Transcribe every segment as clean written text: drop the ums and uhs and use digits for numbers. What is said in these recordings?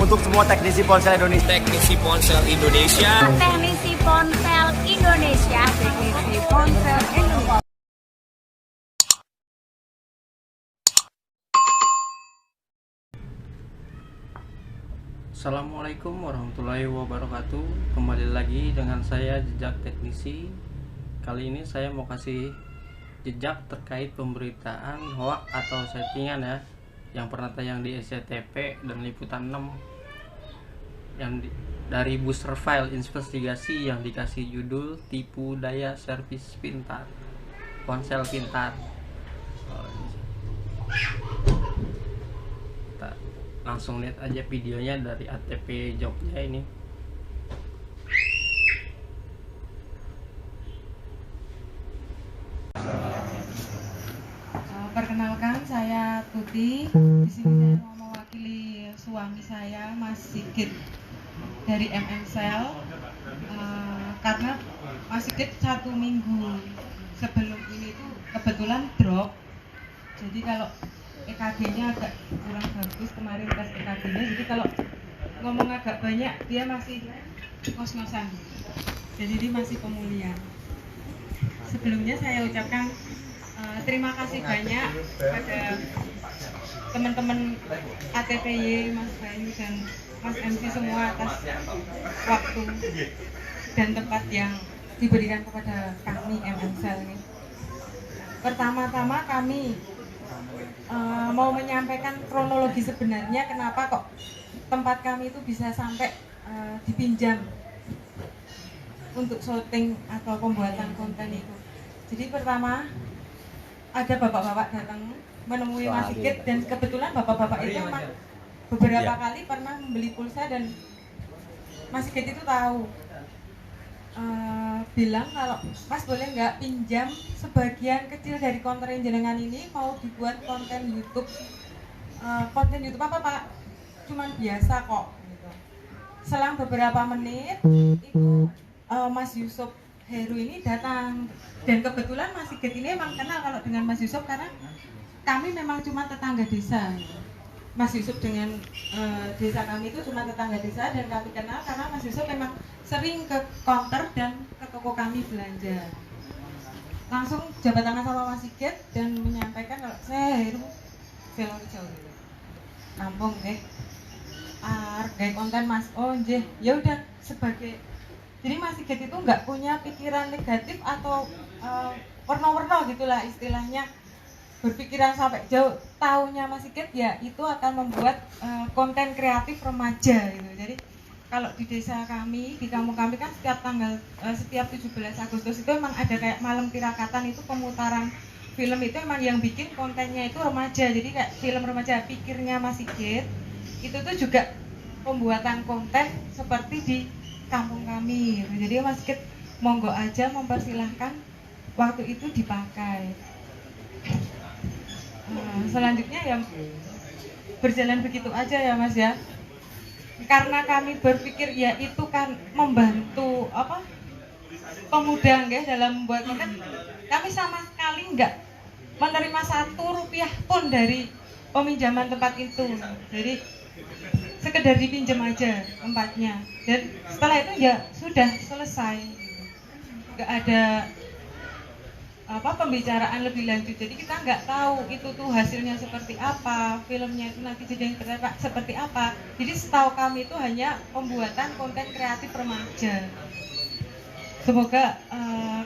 untuk semua teknisi ponsel Indonesia. Teknisi Ponsel Indonesia. Teknisi Ponsel Indonesia. Teknisi Ponsel Indonesia. Assalamualaikum warahmatullahi wabarakatuh. Kembali lagi dengan saya Jejak Teknisi. Kali ini saya mau kasih jejak terkait pemberitaan hoax atau settingan ya, yang pernah tayang di SCTV dan Liputan 6 dari booster file investigasi yang dikasih judul tipu daya servis pintar ponsel pintar. Kita langsung lihat aja videonya dari ATP Jogja ini. Perkenalkan, saya Tuti. Di sini saya mau mewakili suami saya, Mas Sigit dari MMsel. Karena Mas Sigit 1 minggu sebelum ini tuh kebetulan drop. Jadi kalau EKG-nya agak kurang bagus, kemarin tes EKG-nya. Jadi kalau ngomong agak banyak, dia masih ngos-ngosan. Jadi dia masih pemulihan. Sebelumnya saya ucapkan terima kasih banyak pada teman-teman ATPY, Mas Bayu dan Mas MC semua atas waktu dan tempat yang diberikan kepada kami MMsel ini. Pertama-tama kami mau menyampaikan kronologi sebenarnya kenapa kok tempat kami itu bisa sampai dipinjam untuk syuting atau pembuatan konten itu. Jadi pertama ada bapak-bapak datang menemui Mas Sigit, dan kebetulan bapak-bapak itu memang beberapa kali pernah membeli pulsa, dan Mas Sigit itu tahu, bilang kalau Mas boleh nggak pinjam sebagian kecil dari konten jenengan ini mau dibuat konten YouTube. Konten YouTube apa Pak? Cuman biasa kok gitu. Selang beberapa menit itu Mas Yusuf Heru ini datang, dan kebetulan Mas Sigit ini emang kenal kalau dengan Mas Yusuf karena kami memang cuma tetangga desa. Mas Yusuf dengan desa kami itu cuma tetangga desa, dan kami kenal karena Mas Yusuf memang sering ke counter dan ke toko kami belanja. Langsung jabat tangan sama Mas Sigit dan menyampaikan kalau saya Heru Velorejo kampung kayak konten Mas. Oh nggih, ya udah. Sebagai, jadi Mas Sigit itu nggak punya pikiran negatif atau warna-warna gitulah istilahnya, berpikiran sampai jauh. Taunya Mas Sigit ya itu akan membuat konten kreatif remaja gitu. Jadi kalau di desa kami, di kampung kami kan setiap 17 Agustus itu memang ada kayak malam tirakatan, itu pemutaran film itu emang yang bikin kontennya itu remaja. Jadi kayak film remaja. Pikirnya Mas Sigit itu tuh juga pembuatan konten seperti di kampung kami gitu. Jadi Mas Sigit monggo aja mempersilahkan waktu itu dipakai. Selanjutnya ya berjalan begitu aja ya Mas ya. Karena kami berpikir ya itu kan membantu pemuda dalam membuat konten. Kami sama sekali nggak menerima 1 rupiah pun dari peminjaman tempat itu. Jadi sekedar dipinjam aja tempatnya, dan setelah itu ya sudah selesai, nggak ada pembicaraan lebih lanjut. Jadi kita nggak tahu itu tuh hasilnya seperti apa, filmnya itu nanti jadi seperti apa. Jadi setahu kami itu hanya pembuatan konten kreatif remaja. Semoga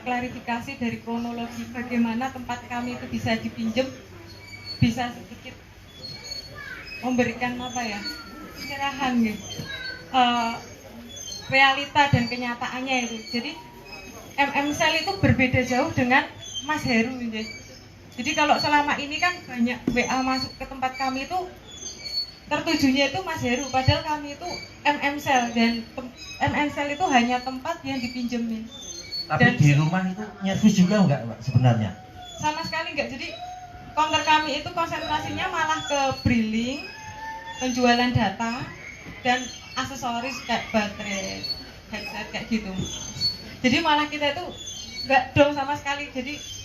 klarifikasi dari kronologi bagaimana tempat kami itu bisa dipinjam bisa sedikit memberikan pencerahan gitu. Realita dan kenyataannya itu. Jadi MMsel itu berbeda jauh dengan Mas Heru gitu. Jadi kalau selama ini kan banyak WA masuk ke tempat kami itu tertujunya itu Mas Heru, padahal kami itu MMsel, dan MMsel itu hanya tempat yang dipinjemin. Tapi dan di rumah itu nyervis juga enggak Pak sebenarnya? Sama sekali enggak. Jadi counter kami itu konsentrasinya malah ke briling, penjualan data, dan aksesoris kayak baterai, headset kayak gitu. Jadi malah kita itu nggak dong sama sekali. Jadi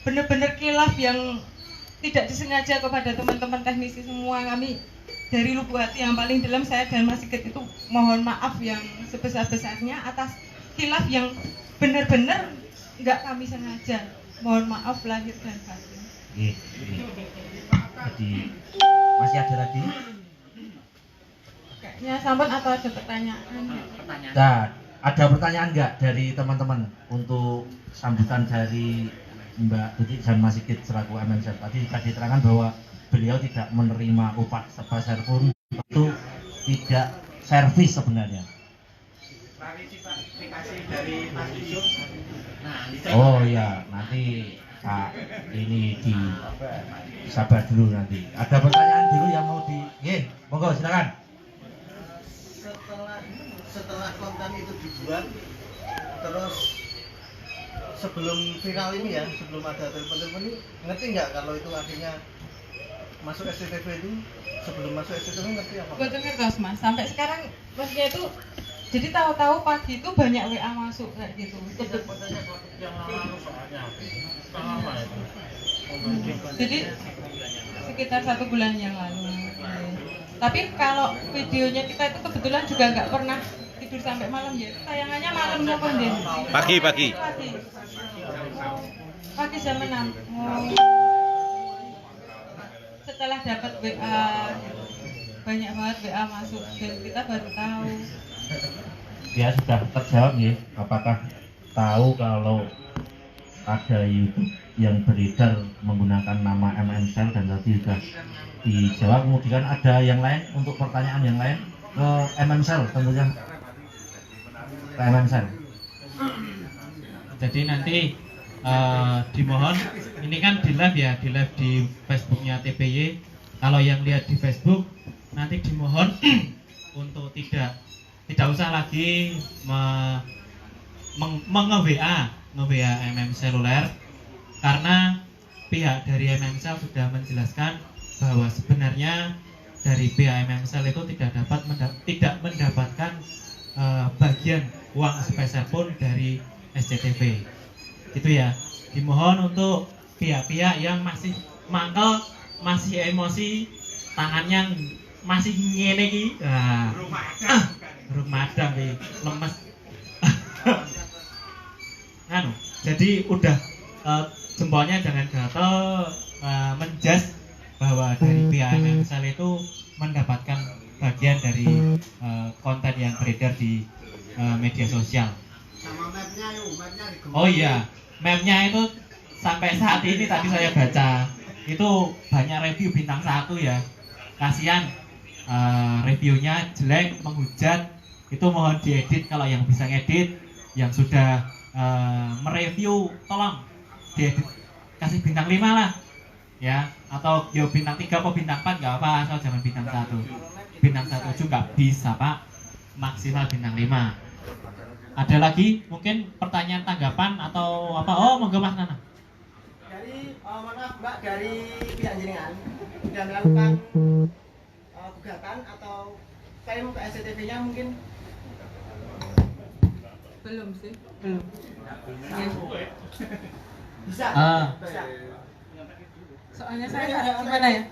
bener-bener khilaf yang tidak disengaja kepada teman-teman teknisi semua. Kami dari lubuk hati yang paling dalam saya dan Mas Sigit itu mohon maaf yang sebesar-besarnya atas khilaf yang benar-benar nggak kami sengaja. Mohon maaf lahir dan batin. Jadi masih ada lagi? Kayaknya sampun atau ada pertanyaan? Nah, ada pertanyaan nggak dari teman-teman untuk sambutan dari Mbak Tuti dan Mas Sigit selaku MMSL? Tadi diterangkan bahwa beliau tidak menerima upah sebesar pun, itu tidak servis sebenarnya. Oh ya, nanti Pak ini di sabar dulu nanti. Ada pertanyaan dulu yang mau monggo silakan. Setelah konten itu dibuat, terus sebelum viral ini ya, sebelum ada telepon-telepon ini, ngerti nggak kalau itu akhirnya masuk SCTV itu? Sebelum masuk SCTV ngerti apa? Gue denger terus Mas, sampai sekarang maksudnya itu jadi tahu-tahu pagi itu banyak WA masuk kayak gitu. Jadi sekitar 1 bulan yang lalu. Tapi kalau videonya kita itu kebetulan juga nggak pernah tidur sampai malam ya. Tayangannya malam maupun dia. Pagi. Pagi jam 6. Setelah dapat WA gitu. Banyak banget WA masuk dan kita baru tahu. Ya sudah terjawab ya. Apakah tahu kalau ada YouTube yang beredar menggunakan nama MMSL dan tadi sudah dijawab. Kemudian ada yang lain untuk pertanyaan yang lain ke MMSL tentunya ke MMSL. Jadi nanti dimohon ini kan di live di Facebooknya TPY. Kalau yang lihat di Facebook nanti dimohon untuk tidak usah lagi nge-WA MM Seluler, karena pihak dari MMSel sudah menjelaskan bahwa sebenarnya dari pihak MMSel itu tidak mendapatkan bagian uang sepeser pun dari SCTV. Gitu ya. Dimohon untuk pihak-pihak yang masih mangkel, masih emosi, tangannya masih ngene iki. Rumadang iki, lemes. Jadi udah jempolnya jangan gatel, menjas bahwa dari pihak MMSL itu mendapatkan bagian dari konten yang beredar di media sosial. Sama mapnya Oh iya, mapnya itu sampai saat ini tadi saya baca itu banyak review bintang 1 ya. Kasihan reviewnya jelek, menghujat. Itu mohon diedit kalau yang bisa ngedit, yang sudah mereview tolong diedit, kasih bintang 5 lah ya, atau yo bintang 3 atau bintang 4 nggak apa, asal jangan bintang 1. Bintang 1 juga bisa Pak, maksimal bintang 5. Ada lagi mungkin pertanyaan, tanggapan atau apa? Oh monggo Mas Nana. Dari mohon maaf Mbak, dari pihak jenengan sudah melakukan gugatan atau klaim ke SCTV-nya mungkin? Belum sih, belum. Bisa. Bisa. Soalnya saya gimana ya?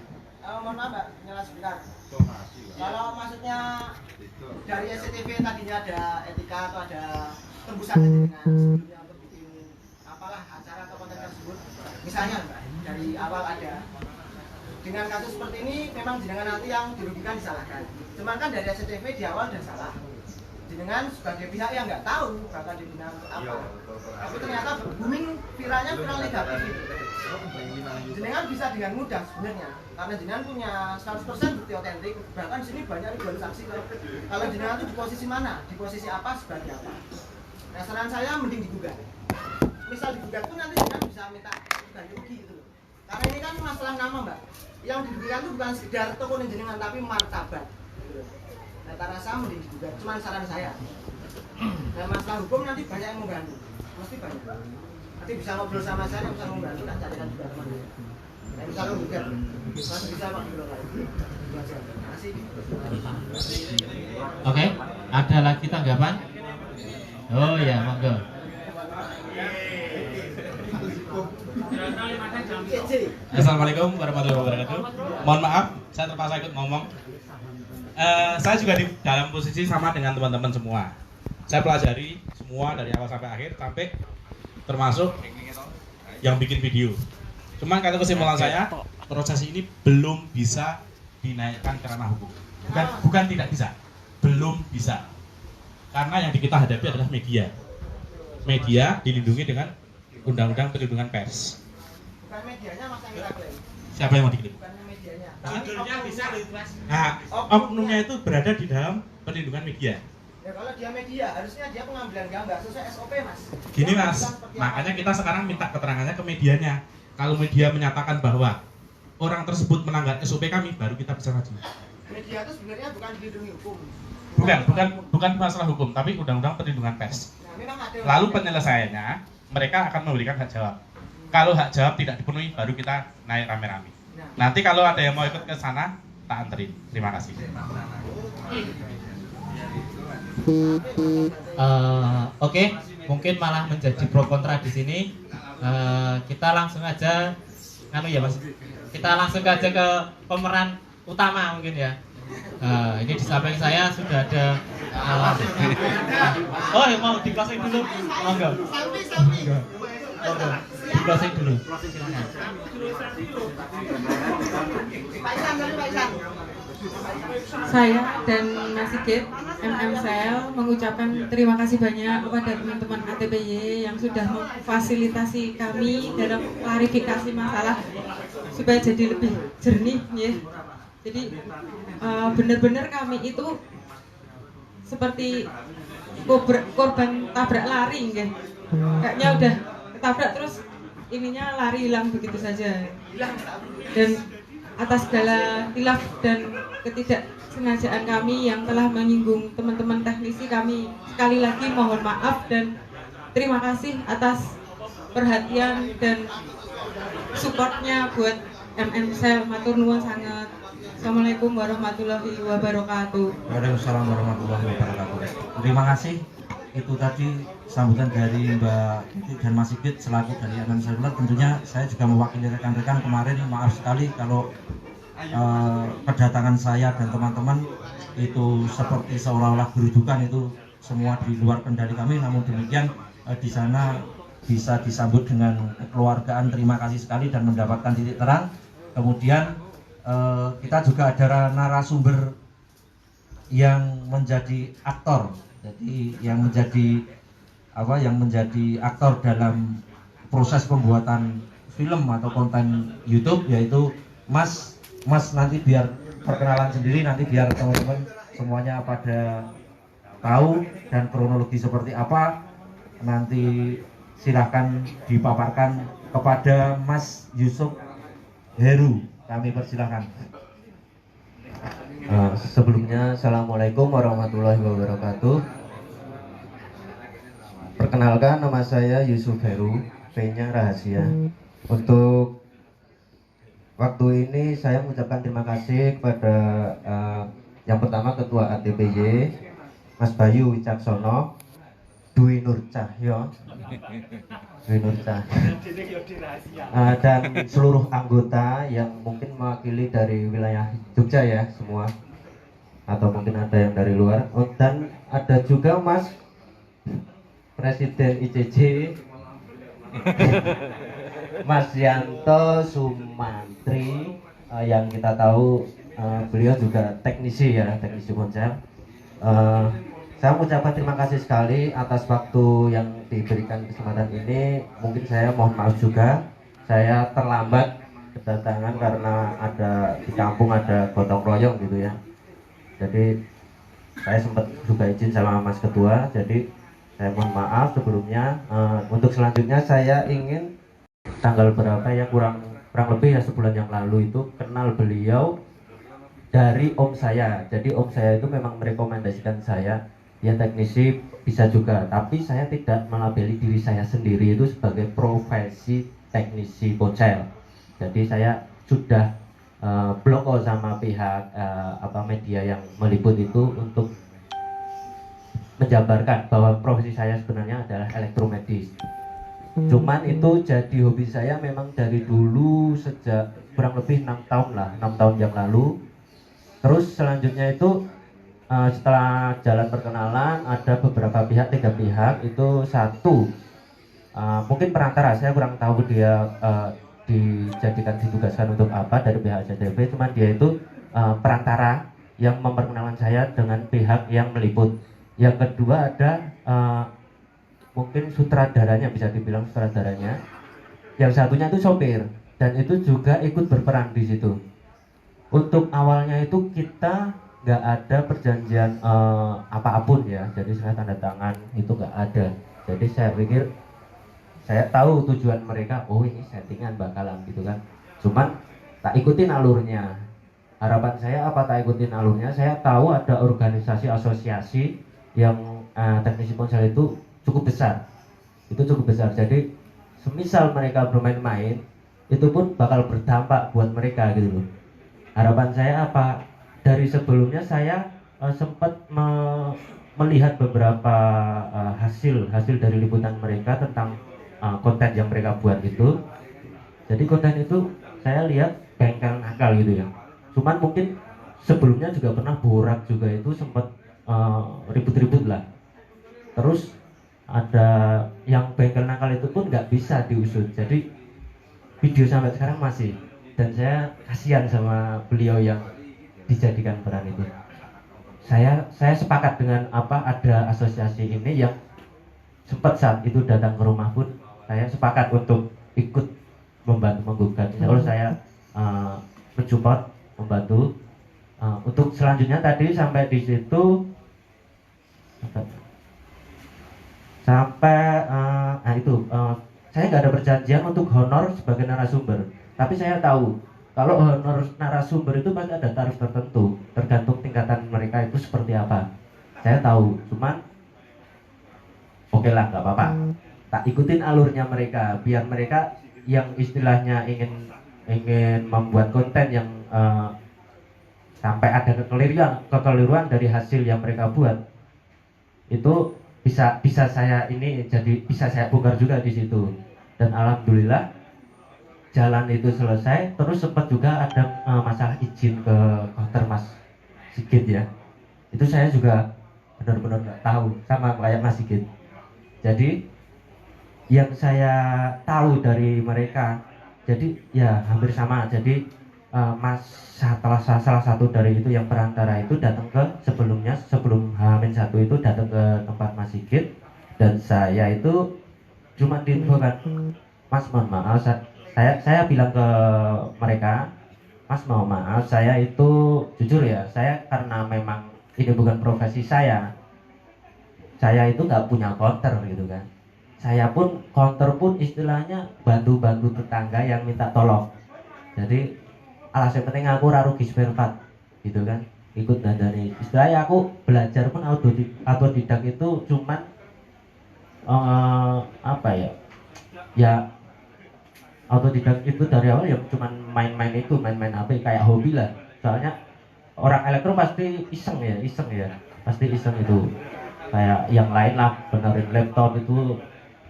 Mohon maaf Mbak, nyala sebentar. Kalau maksudnya dari SCTV tadinya ada etika atau ada tembusan dengan sebelumnya untuk bikin apalah acara atau konten tersebut, misalnya Mbak, dari awal ada. Dengan kasus seperti ini memang jenengan nanti yang dirugikan disalahkan. Cuman kan dari SCTV di awal dan salah. Jenengan sebagai pihak yang nggak tahu bakal dibina untuk apa. Tapi ternyata booming viralnya viral negatif gitu. Jenengan bisa dengan mudah sebenarnya, karena jenengan punya 100% bukti otentik. Bahkan di sini banyak ribuan saksi. Kalau jenengan itu di posisi mana, di posisi apa, sebagai apa. Nah, saran saya mending digugat. Misal digugat pun nanti jenengan bisa minta ganti rugi gitu. Karena ini kan masalah nama Mbak. Yang dirugikan itu bukan sekedar toko jenengan, tapi martabat. Data rasa mending digugat, cuma saran saya. Nah, masalah hukum nanti banyak yang membantu, mesti banyak. Nanti bisa ngobrol sama saya, yang bisa membantu, tak carikan juga teman. Nah, misalnya gugat, masih bisa Pak Biro lagi. Terima kasih. Oke, ada lagi tanggapan? Oh ya, monggo. Oke. Assalamualaikum warahmatullahi wabarakatuh. Mohon maaf, saya terpaksa ikut ngomong. Saya juga di dalam posisi sama dengan teman-teman semua. Saya pelajari semua dari awal sampai akhir, sampai termasuk yang bikin video. Cuman kalau kesimpulan saya, proses ini belum bisa dinaikkan ke ranah hukum. Bukan tidak bisa, belum bisa. Karena yang kita hadapi adalah media. Media dilindungi dengan Undang-Undang Perlindungan Pers. Bukan medianya Mas yang kita klaim. Siapa yang mau diklaim? Bukan medianya. Judulnya bisa nah, oknumnya itu berada di dalam perlindungan media. Ya kalau dia media, harusnya dia pengambilan gambar sesuai SOP Mas. Gini Mas, makanya kita sekarang minta keterangannya ke medianya. Kalau media menyatakan bahwa orang tersebut melanggar SOP kami, baru kita bisa maju. Media itu sebenarnya bukan dilindungi hukum. Bukan masalah hukum, tapi Undang-Undang Perlindungan Pers. Nah, memang ada. Lalu penyelesaiannya, mereka akan memberikan hak jawab. Kalau hak jawab tidak dipenuhi, baru kita naik rame-rame. Nanti kalau ada yang mau ikut ke sana, tak anterin. Terima kasih. Oke, mungkin malah menjadi pro kontra di sini. Kita langsung aja, ya Mas. Kita langsung aja ke pemeran utama mungkin ya. Ini di samping saya sudah ada. Oh, ya mau di closing dulu? Oh enggak. Di closing dulu. Saya dan Mas Sigit MMCL mengucapkan terima kasih banyak kepada teman-teman ATPY yang sudah memfasilitasi kami dalam klarifikasi masalah supaya jadi lebih jernih ya. Jadi benar-benar kami itu seperti korban tabrak lari ya. Kayaknya udah ketabrak terus ininya lari hilang begitu saja. Dan atas segala hilaf dan ketidaksengajaan kami yang telah menyinggung teman-teman teknisi, kami sekali lagi mohon maaf dan terima kasih atas perhatian dan supportnya buat MMCL. Matur nuwun sangat. Assalamualaikum warahmatullahi wabarakatuh. Waalaikumsalam warahmatullahi wabarakatuh. Terima kasih. Itu tadi sambutan dari Mbak Titi dan Mas Sigit selaku dari MM Seluler. Tentunya saya juga mewakili rekan-rekan kemarin. Maaf sekali kalau kedatangan saya dan teman-teman itu seperti seolah-olah gerudukan, itu semua di luar kendali kami. Namun demikian di sana bisa disambut dengan kekeluargaan. Terima kasih sekali dan mendapatkan titik terang. Kemudian kita juga ada narasumber yang menjadi aktor, jadi yang menjadi aktor dalam proses pembuatan film atau konten YouTube, yaitu Mas nanti biar perkenalan sendiri, nanti biar teman-teman semuanya pada tahu dan kronologi seperti apa. Nanti silahkan dipaparkan kepada Mas Yusuf Heru. Kami persilahkan. Sebelumnya, Assalamualaikum warahmatullahi wabarakatuh. Perkenalkan, nama saya Yusuf Heru, P-nya rahasia. Untuk waktu ini saya mengucapkan terima kasih kepada yang pertama Ketua ATPY, Mas Bayu Wicaksono, Dwi Nur Cahyo, dan seluruh anggota yang mungkin mewakili dari wilayah Jogja ya semua, atau mungkin ada yang dari luar, dan ada juga Mas Presiden ICJ Mas Yanto Sumantri, yang kita tahu beliau juga teknisi ponsel. Saya mengucapkan terima kasih sekali atas waktu yang diberikan kesempatan ini. Mungkin saya mohon maaf juga, saya terlambat kedatangan karena ada di kampung ada gotong royong gitu ya. Jadi saya sempat juga izin sama Mas Ketua, jadi saya mohon maaf sebelumnya. Untuk selanjutnya saya ingin tanggal berapa ya, kurang lebih ya sebulan yang lalu itu kenal beliau dari om saya. Jadi om saya itu memang merekomendasikan saya, ya teknisi bisa juga, tapi saya tidak melabeli diri saya sendiri itu sebagai profesi teknisi ponsel. Jadi saya sudah blok sama pihak media yang meliput itu untuk menjabarkan bahwa profesi saya sebenarnya adalah elektromedis. Cuman itu jadi hobi saya memang dari dulu, sejak kurang lebih 6 tahun lah, 6 tahun yang lalu. Terus selanjutnya itu setelah jalan perkenalan, ada beberapa pihak, 3 pihak. Itu satu mungkin perantara, saya kurang tahu dia ditugaskan untuk apa dari pihak SCTV. Cuman dia itu perantara yang memperkenalkan saya dengan pihak yang meliput. Yang kedua ada mungkin sutradaranya, bisa dibilang sutradaranya. Yang satunya itu sopir, dan itu juga ikut berperan di situ. Untuk awalnya itu kita nggak ada perjanjian apapun ya, jadi saya tanda tangan itu nggak ada. Jadi saya pikir, saya tahu tujuan mereka, oh ini settingan bakalan gitu kan. Cuman tak ikutin alurnya. Harapan saya apa, tak ikutin alurnya. Saya tahu ada organisasi asosiasi yang teknisi ponsel itu cukup besar. Itu cukup besar. Jadi semisal mereka bermain-main, itu pun bakal berdampak buat mereka gitu loh. Harapan saya apa? Dari sebelumnya saya sempat melihat beberapa hasil dari liputan mereka tentang konten yang mereka buat itu. Jadi konten itu saya lihat bengkel nakal gitu ya. Cuman mungkin sebelumnya juga pernah borak juga, itu sempat ribut-ribut lah. Terus ada yang bengkel nakal itu pun nggak bisa diusut. Jadi video sampai sekarang masih, dan saya kasihan sama beliau yang dijadikan peran itu. Saya sepakat dengan apa, ada asosiasi ini yang sempat saat itu datang ke rumah pun saya sepakat untuk ikut membantu menggugat. Insya Allah saya mensupport, membantu. Untuk selanjutnya tadi sampai di situ sampai saya nggak ada perjanjian untuk honor sebagai narasumber, tapi saya tahu kalau honor narasumber itu pasti ada tarif tertentu, tergantung tingkatan mereka itu seperti apa. Saya tahu, cuman oke lah, nggak apa-apa, tak ikutin alurnya mereka, biar mereka yang istilahnya ingin membuat konten yang sampai ada kekeliruan dari hasil yang mereka buat, itu bisa saya bongkar juga di situ. Dan alhamdulillah jalan itu selesai. Terus sempat juga ada masalah izin ke counter Mas Sigit ya, itu saya juga benar-benar nggak tahu, sama kayak Mas Sigit. Jadi yang saya tahu dari mereka, jadi ya hampir sama. Jadi salah satu dari itu yang perantara itu datang ke sebelum H-1 itu datang ke tempat Mas Sigit, dan saya itu cuma diinfokan, Mas mohon maaf, saya bilang ke mereka, Mas mohon maaf, saya itu jujur ya, saya karena memang ini bukan profesi saya itu nggak punya counter gitu kan. Saya pun counter pun istilahnya bantu tetangga yang minta tolong. Jadi alasan penting aku rugi spare part gitu kan, ikut dandani. Istilahnya aku belajar pun autodidak itu cuman ya autodidak itu dari awal ya cuman main-main HP kayak hobi lah. Soalnya orang elektro pasti iseng ya, pasti iseng itu. Kayak yang lain lah, benerin laptop itu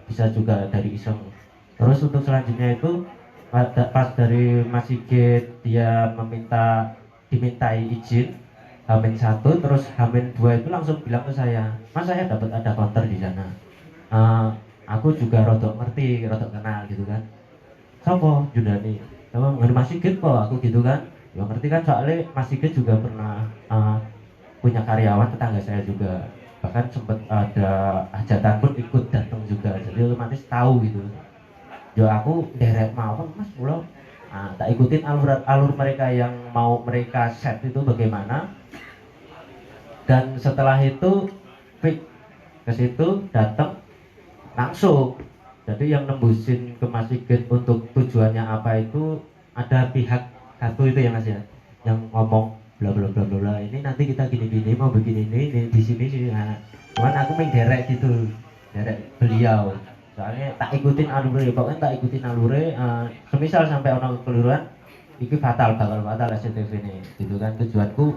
bisa juga dari iseng. Terus untuk selanjutnya itu pas dari Mas Sigit, dia dimintai izin H-1, terus H-2 itu langsung bilang ke saya, Mas saya dapat ada counter di sana. Aku juga rodok ngerti, rodok kenal gitu kan. Sopo Jundani, sama ngerti Mas Sigit kok aku gitu kan. Ya ngerti kan, soalnya Mas Sigit juga pernah punya karyawan tetangga saya juga. Bahkan sempat ada hajatan pun ikut datang juga, jadi otomatis tahu gitu. Ya aku derek mau Mas pulau, tak ikutin alur mereka yang mau mereka set itu bagaimana. Dan setelah itu ke situ datang langsung. Jadi yang nembusin ke Mas Sigit untuk tujuannya apa itu ada pihak satu itu ya Mas ya, yang ngomong bla bla bla bla, ini nanti kita gini mau begini ini di sini. Nah, cuman aku main derek gitu, derek beliau. Soalnya tak ikutin alure, pokoknya tak ikutin alure. Semisal sampai ono kekeliruan, itu bakal fatal SCTV ini, gitu kan. Tujuanku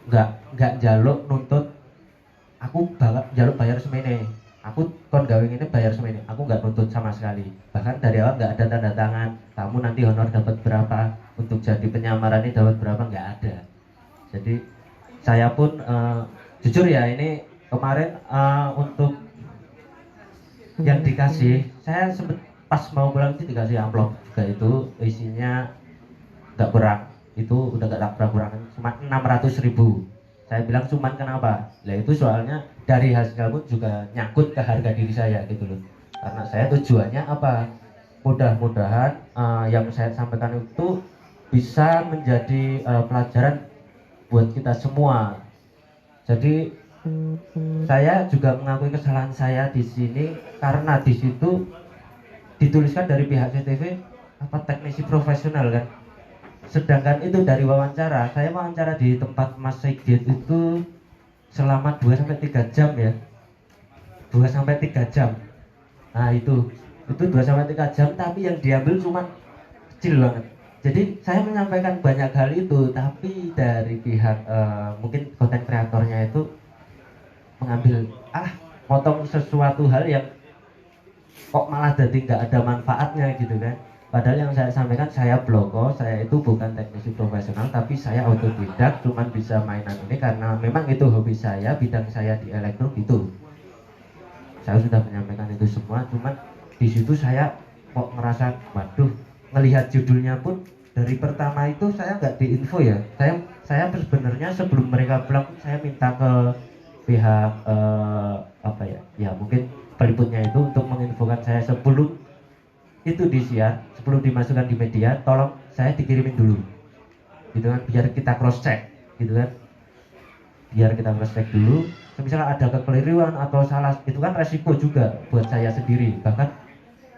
nggak jaluk nuntut, aku jaluk bayar semene. Aku kon gawe ini bayar semua ini, aku nggak nuntut sama sekali, bahkan dari awal nggak ada tanda tangan kamu nanti honor dapat berapa, untuk jadi penyamaran ini dapat berapa, nggak ada. Jadi saya pun jujur ya, ini kemarin untuk yang dikasih, saya sempet pas mau pulang itu dikasih amplop juga, itu isinya nggak kurang, itu udah nggak kurang, cuma 600.000. Saya bilang cuman kenapa? Lah itu soalnya dari hasil pun juga nyangkut ke harga diri saya gitu loh. Karena saya tujuannya apa? Mudah-mudahan yang saya sampaikan itu bisa menjadi pelajaran buat kita semua. Jadi saya juga mengakui kesalahan saya di sini, karena di situ dituliskan dari pihak CTV apa teknisi profesional kan. Sedangkan itu dari wawancara, saya wawancara di tempat Mas Sigit itu selama 2-3 jam ya, 2-3 jam. Nah itu 2-3 jam, tapi yang diambil cuma kecil banget. Jadi saya menyampaikan banyak hal itu, tapi dari pihak mungkin konten kreatornya itu mengambil potong sesuatu hal yang kok malah jadi nggak ada manfaatnya gitu kan. Padahal yang saya sampaikan, saya bloko, saya itu bukan teknisi profesional, tapi saya autodidak, cuman bisa mainan ini karena memang itu hobi saya, bidang saya di elektro gitu. Saya sudah menyampaikan itu semua, cuman di situ saya kok merasa, waduh, ngelihat judulnya pun dari pertama itu saya nggak diinfo ya. Saya sebenarnya sebelum mereka pulang, saya minta ke pihak ya mungkin peliputnya itu untuk menginfokan saya sebelum itu disiar, sebelum dimasukkan di media, tolong saya dikirimin dulu gitu kan, biar kita cross check gitu kan, biar kita cross check dulu. Misalnya ada kekeliruan atau salah, itu kan resiko juga buat saya sendiri, bahkan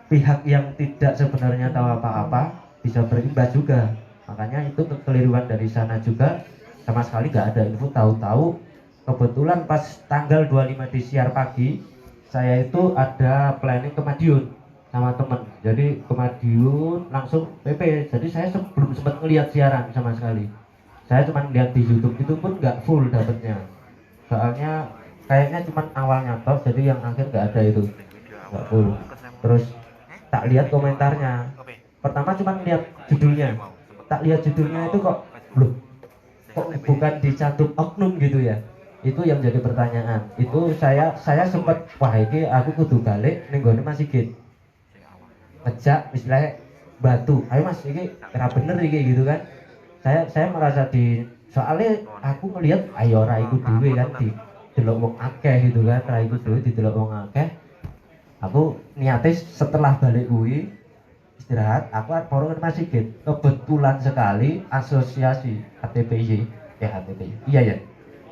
pihak yang tidak sebenarnya tahu apa-apa bisa berimbas juga. Makanya itu kekeliruan dari sana juga sama sekali nggak ada info. Tahu-tahu kebetulan pas tanggal 25 disiar pagi, saya itu ada planning ke Madiun sama temen, jadi ke Madiun langsung PP. Jadi saya belum sempat ngelihat siaran sama sekali, saya cuma lihat di YouTube, itu pun nggak full dapetnya, soalnya kayaknya cuma awalnya toh, jadi yang akhir nggak ada, itu nggak full. Terus tak lihat komentarnya, pertama cuma lihat judulnya, tak lihat judulnya itu kok bukan dicantum oknum gitu ya. Itu yang jadi pertanyaan. Itu saya sempat, wah ini aku kudu balik ning gone Mas Sigit, ngejak istilahnya batu, ayo Mas ini kira bener ini gitu kan. Saya merasa soalnya aku ngelihat ayo ora iku dhewe kan, di delok wong akeh gitu kan, ra iku dhewe didelok wong akeh. Aku niate setelah balik kuwi istirahat, aku baru ke Mas Sigit. Kebetulan sekali asosiasi ATPY iya ya,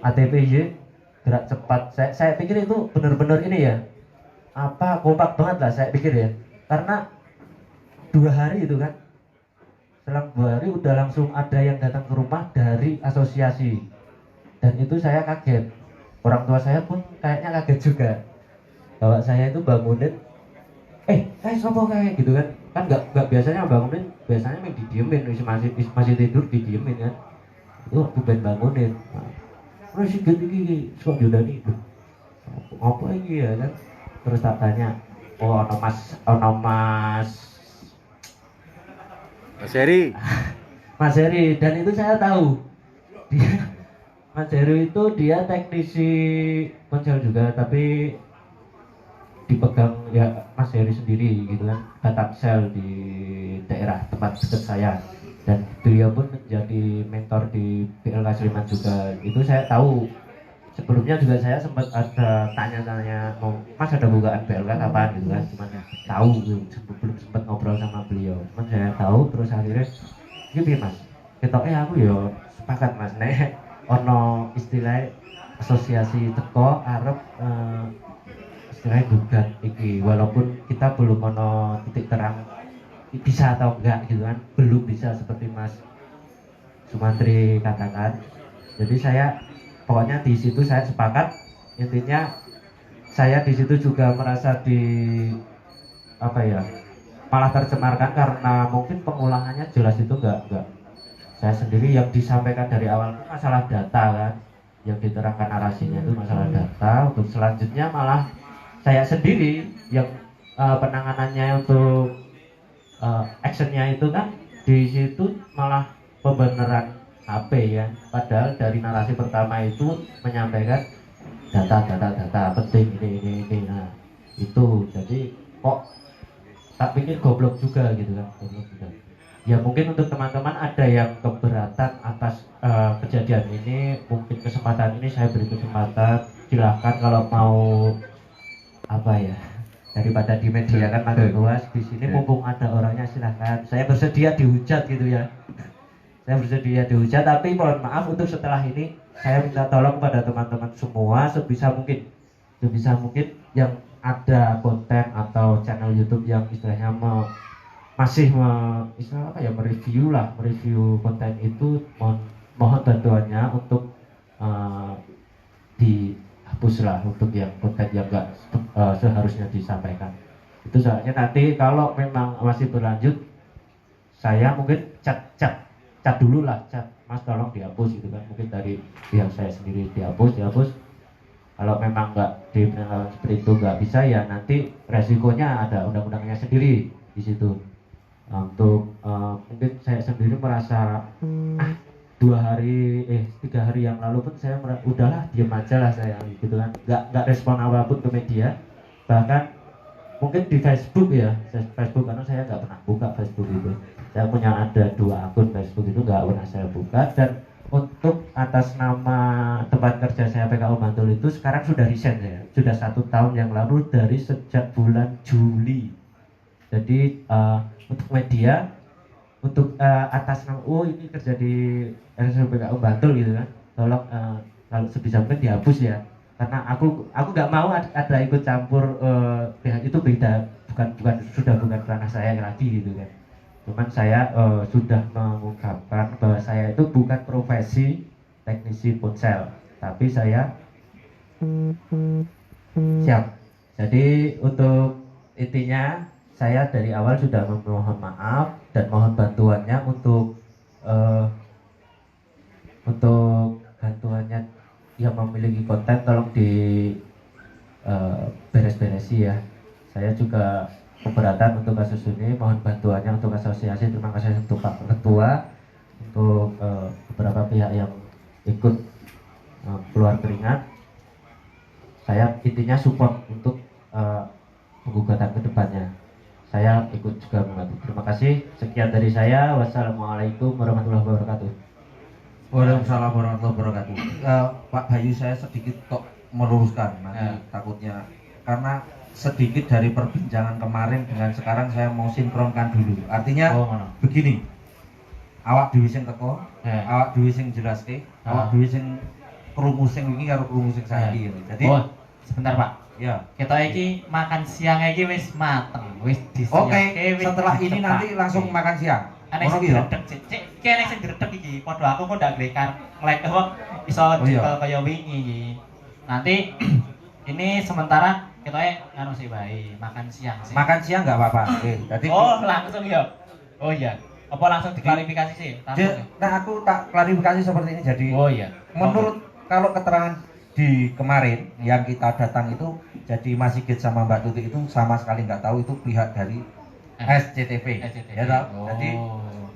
ATPY gerak cepat. Saya pikir itu benar-benar ini ya, apa kompak banget lah saya pikir ya, karena 2 hari itu kan, selang 2 hari udah langsung ada yang datang ke rumah dari asosiasi, dan itu saya kaget. Orang tua saya pun kayaknya kaget juga, bahwa saya itu bangunin, sopo kayak gitu kan, nggak biasanya bangunin, biasanya main didiemin, masih tidur didiemin kan. Itu aku bangunin, terus Sigit ini kok diundani, apa ini ya kan. Terus tak tanya, oh ono Mas Heri, dan itu saya tahu Mas Heri itu dia teknisi ponsel juga, tapi dipegang ya Mas Heri sendiri gitu kan, Batamsel di daerah tempat dekat saya, dan beliau pun menjadi mentor di BLK Sleman juga. Itu saya tahu. Sebelumnya juga saya sempat ada tanya-tanya, mau Mas ada bukaan BLK kapan gitu kan, cuman tahu belum sempat ngobrol sama beliau, cuman saya tahu. Terus akhirnya gitu Mas, aku yo sepakat Mas, nek ono istilah asosiasi teko arep istilahnya gugat iki, walaupun kita belum ono titik terang bisa atau enggak gitu kan, belum bisa seperti Mas Sumantri katakan. Jadi saya pokoknya di situ saya sepakat, intinya saya di situ juga merasa malah tercemarkan karena mungkin pengulangannya jelas itu enggak. Saya sendiri yang disampaikan dari awal itu masalah data kan, yang diterangkan narasinya itu masalah data. Untuk selanjutnya malah saya sendiri yang penanganannya untuk actionnya itu kan di situ malah pembenaran HP ya, padahal dari narasi pertama itu menyampaikan data penting ini. Nah itu jadi kok tak pikir goblok juga gitu kan, goblok juga. Ya mungkin untuk teman-teman ada yang keberatan atas kejadian ini, mungkin kesempatan ini saya beri kesempatan, silahkan kalau mau apa ya, daripada di media kan makin luas, di sini mumpung ada orangnya silahkan. Saya bersedia dihujat gitu ya, saya bersedia dihujat, tapi mohon maaf untuk setelah ini saya minta tolong pada teman-teman semua sebisa mungkin yang ada konten atau channel YouTube yang istilahnya mereview konten itu, mohon bantuannya untuk dihapus lah untuk yang konten yang enggak seharusnya disampaikan. Itu soalnya nanti kalau memang masih berlanjut, saya mungkin cat dulu lah, Mas tolong dihapus gitu kan, mungkin dari pihak saya sendiri dihapus. Kalau memang nggak diperkenalkan seperti itu nggak bisa, ya nanti resikonya ada undang-undangnya sendiri di situ. Untuk mungkin saya sendiri merasa 3 hari yang lalu pun saya udahlah diem aja lah saya gitu kan, nggak respon apapun ke media. Bahkan mungkin di Facebook ya, Facebook karena saya nggak pernah buka Facebook itu, saya punya ada 2 akun Facebook itu nggak pernah saya buka. Dan untuk atas nama tempat kerja saya PKU Bantul itu sekarang sudah resign saya, sudah 1 tahun yang lalu dari sejak bulan Juli. Jadi untuk media, untuk atas nama ini kerja di PKU Bantul gitu kan, tolong kalau sebisa mungkin dihapus ya, karena aku nggak mau ada ikut campur pihak itu, beda, bukan ranah saya lagi gitu kan. Cuman saya sudah mengungkapkan bahwa saya itu bukan profesi teknisi ponsel, tapi saya siap. Jadi untuk intinya saya dari awal sudah memohon maaf dan mohon bantuannya untuk bantuannya yang memiliki konten, tolong di beres-beresi ya. Saya juga keberatan untuk kasus ini, mohon bantuannya untuk asosiasi. Terima kasih untuk Pak Ketua, untuk beberapa pihak yang ikut keluar keringat. Saya intinya support untuk penggugatan ke depannya. Saya ikut juga membantu. Terima kasih. Sekian dari saya. Wassalamualaikum warahmatullahi wabarakatuh. Waalaikumsalam warahmatullahi wabarakatuh. Pak Bayu, saya sedikit kok meluruskan nanti takutnya, karena sedikit dari perbincangan kemarin dengan sekarang saya mau sinkronkan dulu. Artinya begini, awak dhewe sing teko, awak dhewe sing jelaske, awak dhewe sing krungu sing wingi karo krungu sing saiki. Jadi sebentar Pak. Ya, kita iki makan siang iki wis mateng, wis disiapke. Oke, setelah ini nanti langsung makan siang. Ana sing gredeg cek, kene sing gredeg iki padha aku kok ndak glekar nglek apa iso jebol kaya wingi iki. Nanti ini sementara kita anu sih baik makan siang sih. Makan siang nggak apa-apa. Jadi langsung ya. Oh iya. Apa langsung diklarifikasi sih? Nah, aku tak klarifikasi seperti ini. Jadi menurut kalau keterangan di kemarin yang kita datang itu, jadi Mas Sigit sama Mbak Tuti itu sama sekali nggak tahu itu pihak dari SCTV. Ya tahu. Jadi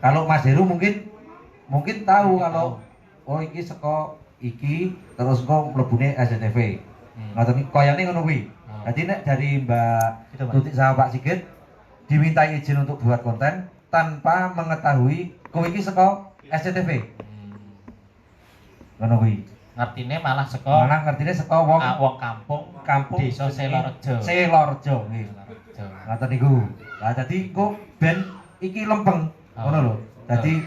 kalau Mas Heru mungkin tahu kalau iki seko iki terus kok mlebune SCTV. Ngoten iki koyane ngono kuwi. Jadi nek dari Mbak Tutik sama Pak Sigit diminta izin untuk buat konten tanpa mengetahui kowe iki saka SCTV. Ngono kuwi. Ngertine saka wong kampung Desa Selorjo. Selorjo nggih. Ngoten niku. Lah dadi kok ben iki lempeng ngono lho. Dadi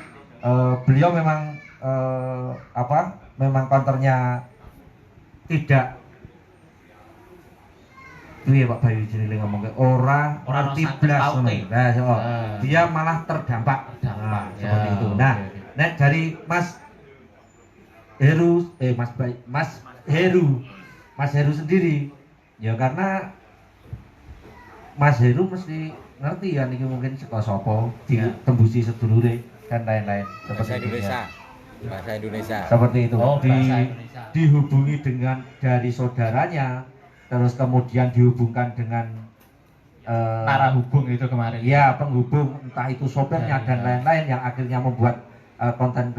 beliau memang memang konternya tidak ya Pak Bayu jenenge ngomong ora ngerti blas ngono. Nah, dia malah terdampak. Seperti itu. Nah, nek dari Mas Heru Mas Heru sendiri ya, karena Mas Heru mesti ngerti ya niki mungkin saka sapa ditembusi sedulure dan lain-lain seperti itu. Bahasa Indonesia. Seperti itu. Dihubungi dengan dari saudaranya terus kemudian dihubungkan dengan Para hubung itu kemarin. ya penghubung, entah itu sopirnya dan lain-lain yang akhirnya membuat konten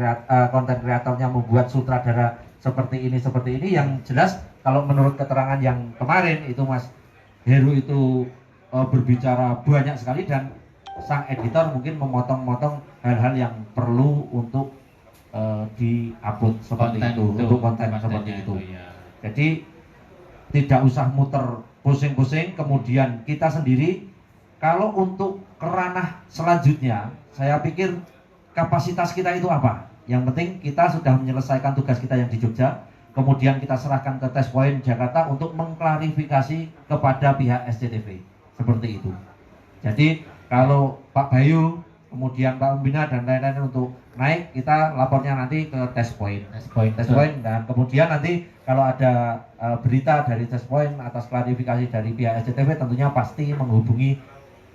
kreatornya membuat sutradara seperti ini yang jelas kalau menurut keterangan yang kemarin itu Mas Heru itu berbicara banyak sekali dan sang editor mungkin memotong-motong hal-hal yang perlu untuk di-upload seperti itu untuk konten seperti itu. Jadi tidak usah muter pusing-pusing. Kemudian kita sendiri kalau untuk ke ranah selanjutnya, saya pikir kapasitas kita itu apa? Yang penting kita sudah menyelesaikan tugas kita yang di Jogja, kemudian kita serahkan ke Test Point Jakarta untuk mengklarifikasi kepada pihak SCTV seperti itu. Jadi kalau Pak Bayu, kemudian Pak Umbina dan lain-lain untuk naik, kita lapornya nanti ke Test Point. Dan kemudian nanti kalau ada berita dari Test Point atas klarifikasi dari pihak SCTV, tentunya pasti menghubungi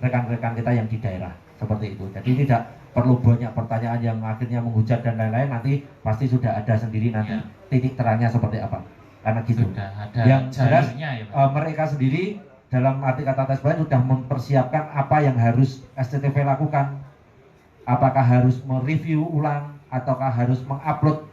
rekan-rekan kita yang di daerah seperti itu. Jadi tidak perlu banyak pertanyaan yang akhirnya menghujat dan lain-lain, nanti pasti sudah ada sendiri nanti titik terangnya seperti apa. Karena gitu. Yang jelas mereka sendiri dalam arti kata Test Point sudah mempersiapkan apa yang harus SCTV lakukan. Apakah harus mereview ulang ataukah harus mengupload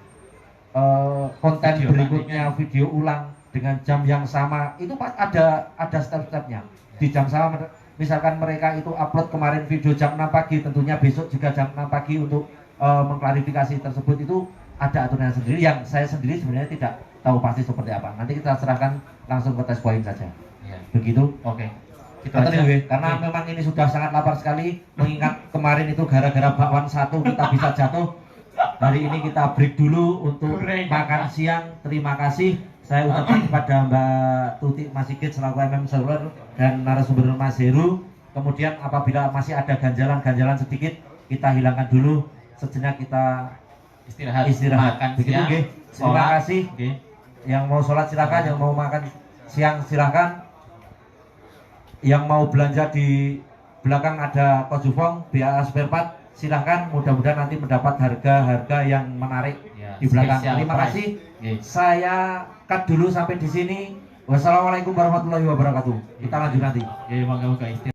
konten video berikutnya video ulang dengan jam yang sama, itu ada step-stepnya. Di jam sama, misalkan mereka itu upload kemarin video jam 6 pagi, tentunya besok juga jam 6 pagi untuk mengklarifikasi tersebut. Itu ada aturan sendiri yang saya sendiri sebenarnya tidak tahu pasti seperti apa. Nanti kita serahkan langsung ke Test Point saja. Begitu. Oke. Karena memang ini sudah sangat lapar sekali, mengingat kemarin itu gara-gara bakwan 1 kita bisa jatuh. Hari ini kita break dulu untuk makan siang. Terima kasih. Saya ucapkan kepada Mbak Tuti Masigit selaku MM Server dan narasumber Mas Heru. Kemudian apabila masih ada ganjalan-ganjalan sedikit, kita hilangkan dulu. Sejenak kita istirahat. Makan Begitu, siang. Terima kasih. Yang mau sholat silakan, yang mau makan siang silakan. Yang mau belanja di belakang ada Kojufong, BAA Spare Part, silahkan. Mudah-mudahan nanti mendapat harga-harga yang menarik di belakang. Terima kasih. Saya cut dulu sampai di sini. Wassalamualaikum warahmatullahi wabarakatuh. Kita lanjut nanti.